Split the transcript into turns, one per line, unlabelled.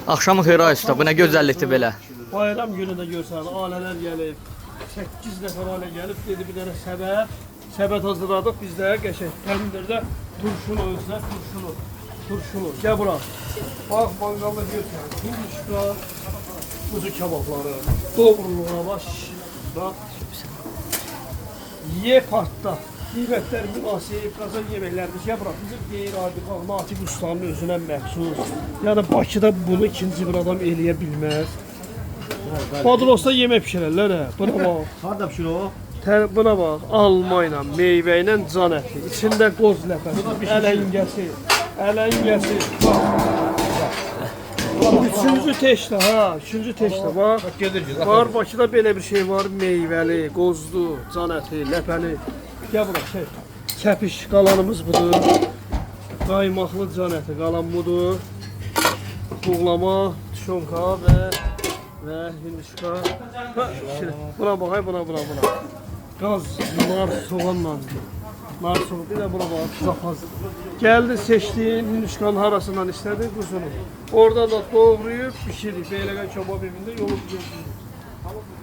Axşamın xeyri ay usta. Bu nə gözəllikdir belə.
Bayram günü də görsən, ailələr gəlib. 8 nəfər ailə gəlib, dedi bir dənə səbət. Səbət hazırladıq biz də qəşəng təndirdə turşunu özlə, turşunu. Gəl bura. Bax, manqalda görsən, turşuda, kuzu kebabları, doğruluğa baş, ye partda. Qiymətlər münasib, qazan yeməklərimiz. Gəl bura, bizim qeyri-adi Natiq ustanın özünə məxsus. Yəni Bakıda bunu ikinci bir adam eləyə bilməz. Badrosda yemək pişirərlər hə. Buna bax.
Harda pişir o?
Buna bax. Alma ilə, meyvə ilə can əti. İçində qoz ləpəsi, ələngəsi. Üçüncü teşlə ha, üçüncü teşlə bax. Var Bakıda belə bir şey var, meyvəli, qozlu, can əti, ləpəli. Gəl bura şey. Kəpiş qalanımız budur. Qaymaqlı can əti qalan budur. Buğlama, tuşonka və hindişka. Buna bax, buna. Qaz, nar, soğanla. Nar soğan, bir də buna bax, zapaz. Gəldi, seçdiyin hindişkanın arasından istədin quzunu. Oradan da doğrayıb, pişirik. Beyləqən kebab evində yolub gözləyir.